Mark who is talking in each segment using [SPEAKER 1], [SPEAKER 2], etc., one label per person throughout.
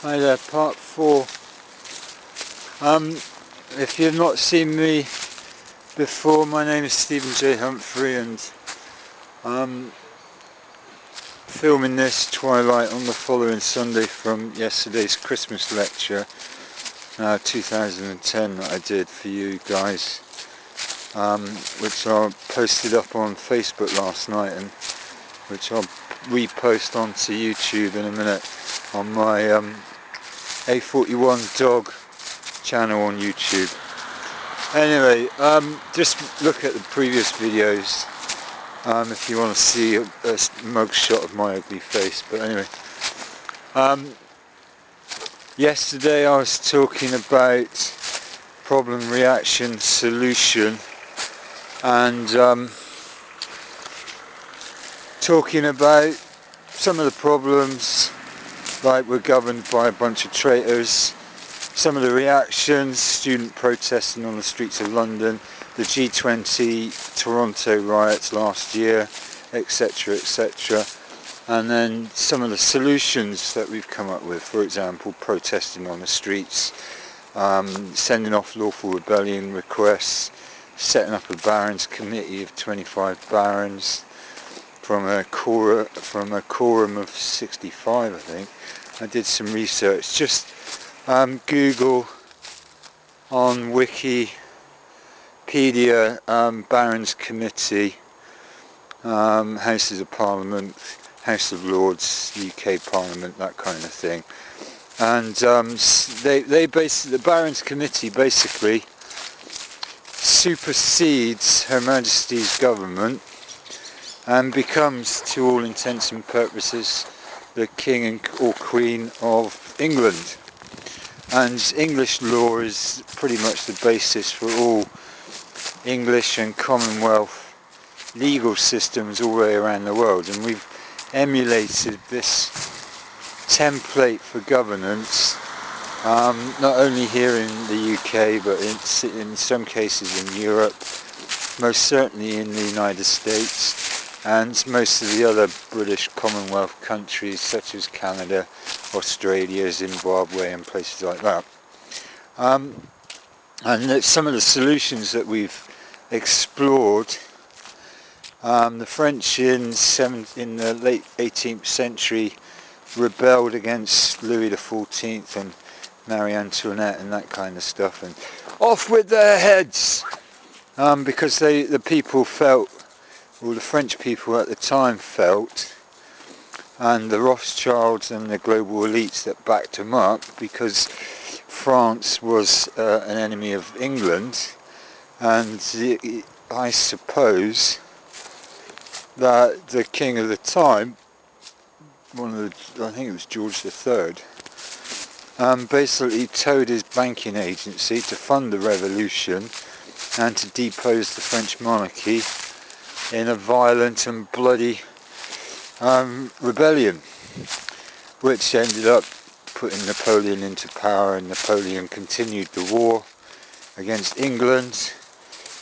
[SPEAKER 1] Hi there, part 4. If you've not seen me before, my name is Stephen J. Humphrey, and filming this twilight on the following Sunday from yesterday's Christmas lecture 2010 that I did for you guys, which I posted up on Facebook last night, and which I'll repost onto YouTube in a minute on my A41 dog channel on YouTube. Anyway, just look at the previous videos if you want to see a mug shot of my ugly face. But anyway, yesterday I was talking about problem, reaction, solution, and talking about some of the problems, like we're governed by a bunch of traitors, some of the reactions, student protesting on the streets of London, the G20 Toronto riots last year, etc, etc, and then some of the solutions that we've come up with. For example, protesting on the streets, sending off lawful rebellion requests, setting up a Barons Committee of 25 Barons from a quorum of 65, I think. I did some research. Just Google on Wikipedia Barons Committee, Houses of Parliament, House of Lords, UK Parliament, that kind of thing. And the Barons Committee basically supersedes Her Majesty's government and becomes, to all intents and purposes, the King or Queen of England. And English law is pretty much the basis for all English and Commonwealth legal systems all the way around the world. And we've emulated this template for governance, not only here in the UK, but in some cases in Europe, most certainly in the United States, and most of the other British Commonwealth countries such as Canada, Australia, Zimbabwe and places like that. And some of the solutions that we've explored, the French in the late 18th century rebelled against Louis XIV and Marie Antoinette and that kind of stuff, and off with their heads, because the people felt, well, the French people at the time felt, and the Rothschilds and the global elites that backed them up, because France was an enemy of England, and I suppose that the king of the time, I think it was George III, basically told his banking agency to fund the revolution and to depose the French monarchy in a violent and bloody rebellion, which ended up putting Napoleon into power, and Napoleon continued the war against England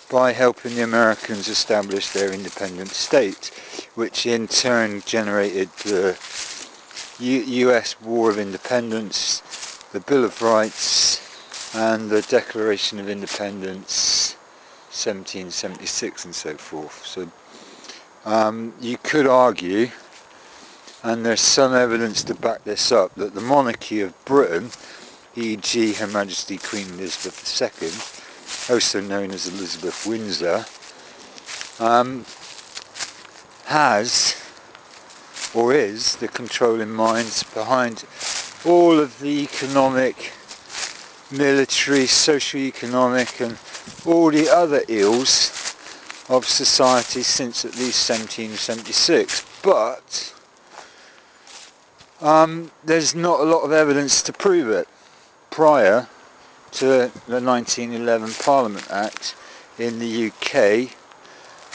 [SPEAKER 1] by helping the Americans establish their independent state, which in turn generated the US War of Independence, the Bill of Rights, and the Declaration of Independence 1776 and so forth. So you could argue, and there's some evidence to back this up, that the monarchy of Britain, e.g. Her Majesty Queen Elizabeth II, also known as Elizabeth Windsor, has or is the controlling minds behind all of the economic, military, socio-economic and all the other ills of society since at least 1776. But there's not a lot of evidence to prove it prior to the 1911 Parliament Act in the UK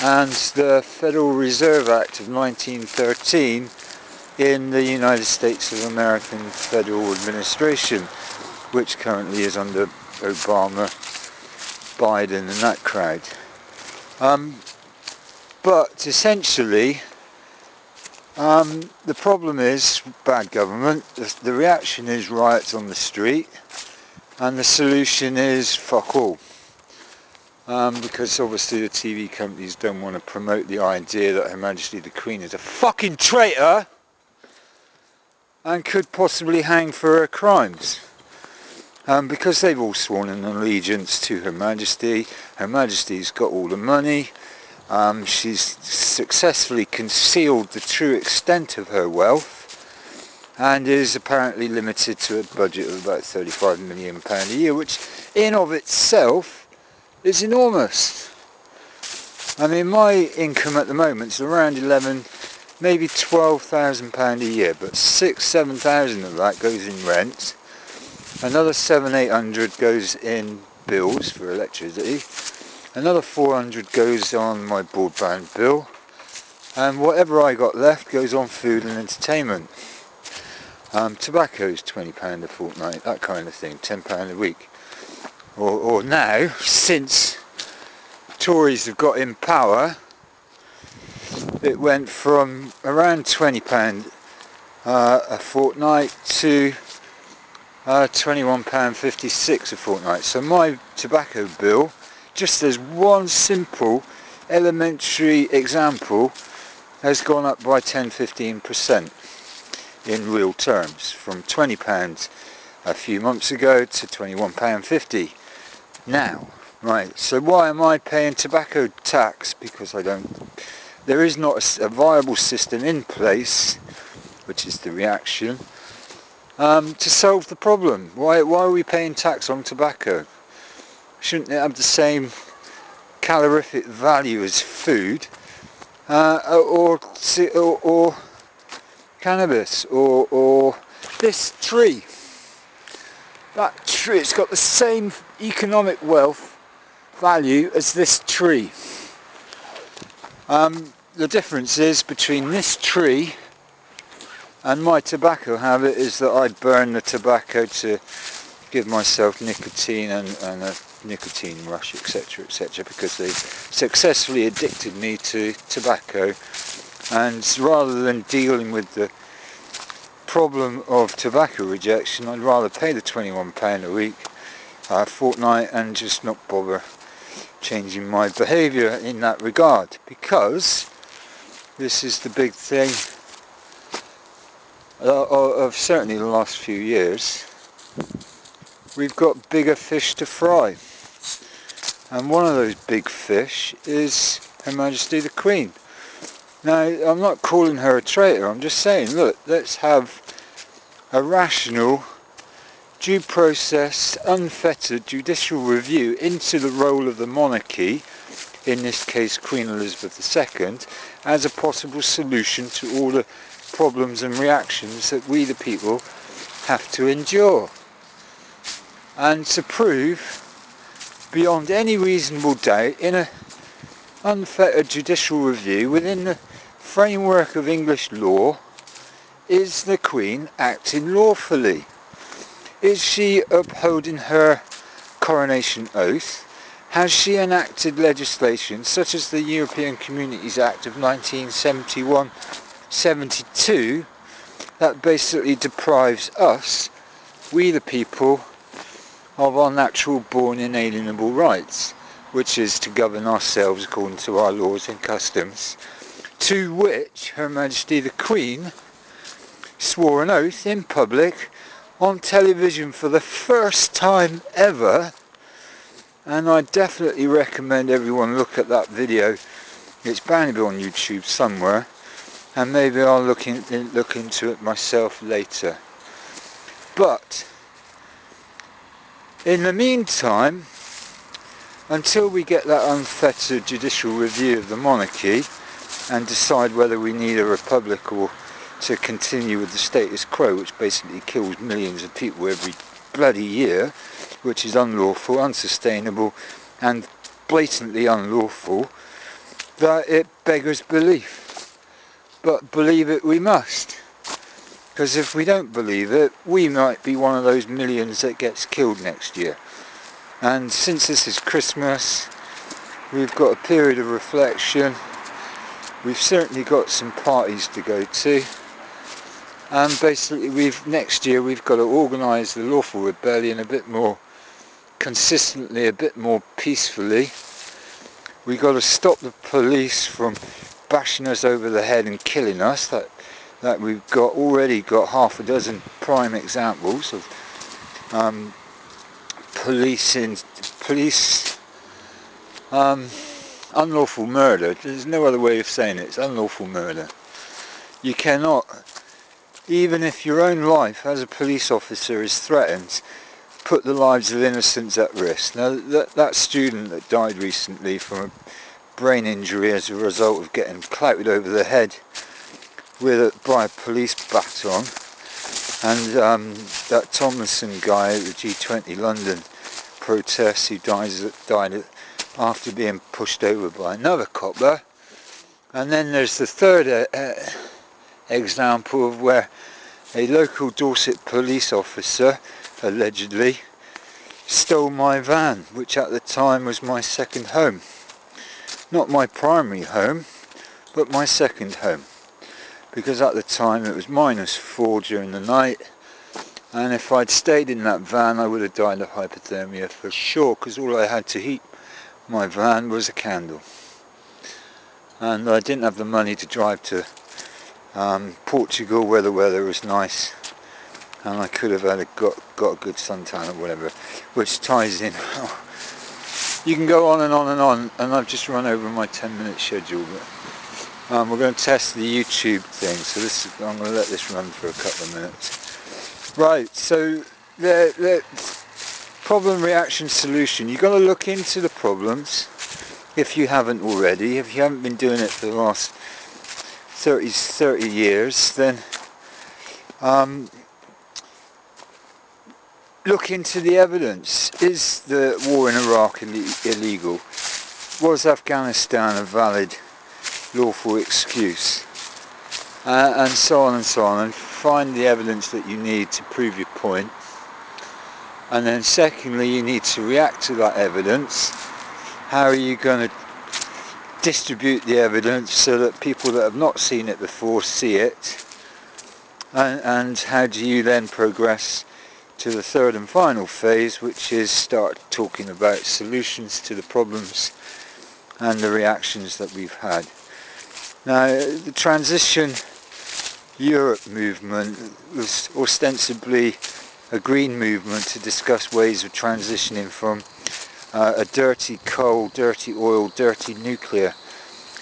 [SPEAKER 1] and the Federal Reserve Act of 1913 in the United States of American Federal Administration, which currently is under Obama, Biden and that crowd. But essentially The problem is bad government. The reaction is riots on the street, and the solution is fuck all. Because obviously the TV companies don't want to promote the idea that Her Majesty the Queen is a fucking traitor and could possibly hang for her crimes. Because they've all sworn an allegiance to Her Majesty. Her Majesty's got all the money. She's successfully concealed the true extent of her wealth and is apparently limited to a budget of about £35 million a year, which in of itself is enormous. I mean, my income at the moment is around 11, maybe £12,000 a year, but 6,000-7,000 of that goes in rent. Another 700-800 goes in bills for electricity. Another 400 goes on my broadband bill, and whatever I got left goes on food and entertainment. Tobacco's £20 a fortnight, that kind of thing, £10 a week. Or now, since Tories have got in power, it went from around £20 a fortnight to £21.56 a fortnight. So my tobacco bill, just as one simple elementary example, has gone up by 10-15% in real terms, from £20 a few months ago to £21.50 now. Right, so why am I paying tobacco tax? Because there is not a viable system in place, which is the reaction, to solve the problem. Why are we paying tax on tobacco? Shouldn't it have the same calorific value as food, or cannabis, or this tree? That tree, it's got the same economic wealth value as this tree. The difference is between this tree and my tobacco habit is that I burn the tobacco to give myself nicotine and a nicotine rush, etc., etc., because they've successfully addicted me to tobacco. And rather than dealing with the problem of tobacco rejection, I'd rather pay the £21 a week, fortnight, and just not bother changing my behaviour in that regard, because this is the big thing of certainly the last few years. We've got bigger fish to fry, and one of those big fish is Her Majesty the Queen. Now, I'm not calling her a traitor, I'm just saying, look, let's have a rational, due process, unfettered judicial review into the role of the monarchy, in this case Queen Elizabeth II, as a possible solution to all the problems and reactions that we the people have to endure. And to prove beyond any reasonable doubt, in an unfettered judicial review within the framework of English law, is the Queen acting lawfully? Is she upholding her coronation oath? Has she enacted legislation such as the European Communities Act of 1971-72 that basically deprives us, we the people, of our natural born inalienable rights, which is to govern ourselves according to our laws and customs, to which Her Majesty the Queen swore an oath in public on television for the first time ever. And I definitely recommend everyone look at that video. It's bound to be on YouTube somewhere, and maybe I'll look into it myself later. But in the meantime, until we get that unfettered judicial review of the monarchy and decide whether we need a republic or to continue with the status quo, which basically kills millions of people every bloody year, which is unlawful, unsustainable, and blatantly unlawful, that it beggars belief. But believe it we must, because if we don't believe it, we might be one of those millions that gets killed next year. And since this is Christmas, we've got a period of reflection. we've certainly got some parties to go to, and basically next year we've got to organise the lawful rebellion a bit more consistently, a bit more peacefully. We've got to stop the police from bashing us over the head and killing us. That we've already got half a dozen prime examples of police unlawful murder. There's no other way of saying it. It's unlawful murder. You cannot, even if your own life as a police officer is threatened, put the lives of innocents at risk. Now that student that died recently from a brain injury as a result of getting clouted over the head by a police baton, and that Tomlinson guy at the G20 London protests who died after being pushed over by another copper. And then there's the third example of where a local Dorset police officer allegedly stole my van, which at the time was my second home. Not my primary home, but my second home. Because at the time it was -4 during the night, and if I'd stayed in that van I would have died of hypothermia for sure, because all I had to heat my van was a candle. And I didn't have the money to drive to Portugal where the weather was nice, and I could have got a good suntan or whatever, which ties in. You can go on and on and on, and I've just run over my 10-minute schedule, but we're going to test the YouTube thing, so I'm going to let this run for a couple of minutes. Right, so the problem, reaction, solution. You've got to look into the problems if you haven't already. If you haven't been doing it for the last 30 years, then look into the evidence. Is the war in Iraq illegal? Was Afghanistan a valid lawful excuse? And so on and so on, and find the evidence that you need to prove your point. And then secondly, you need to react to that evidence. How are you going to distribute the evidence so that people that have not seen it before see it? And how do you then progress to the third and final phase, which is start talking about solutions to the problems and the reactions that we've had. Now, the Transition Europe movement was ostensibly a green movement to discuss ways of transitioning from a dirty coal, dirty oil, dirty nuclear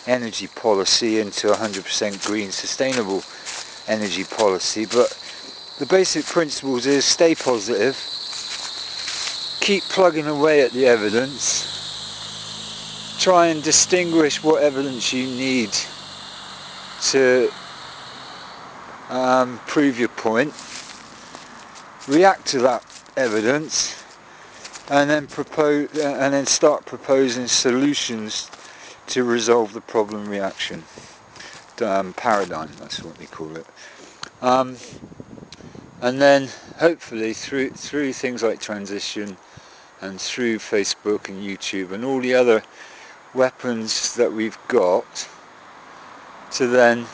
[SPEAKER 1] energy policy into 100% green, sustainable energy policy. But the basic principles is stay positive, keep plugging away at the evidence, try and distinguish what evidence you need to prove your point, react to that evidence, and then start proposing solutions to resolve the problem reaction paradigm. That's what we call it. And then hopefully through things like transition and through Facebook and YouTube and all the other weapons that we've got, to then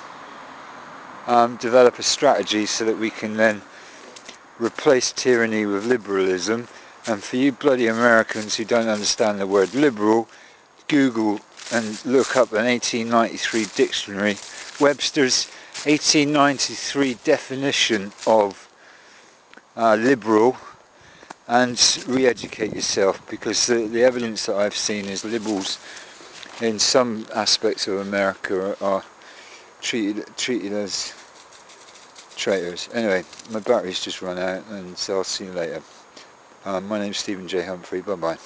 [SPEAKER 1] develop a strategy so that we can then replace tyranny with liberalism. And for you bloody Americans who don't understand the word liberal, Google and look up an 1893 dictionary, Webster's 1893 definition of liberal, and re-educate yourself, because the evidence that I've seen is liberals in some aspects of America are treated as traitors. Anyway, my battery's just run out, and so I'll see you later. My name's Stephen J. Humphrey. Bye bye.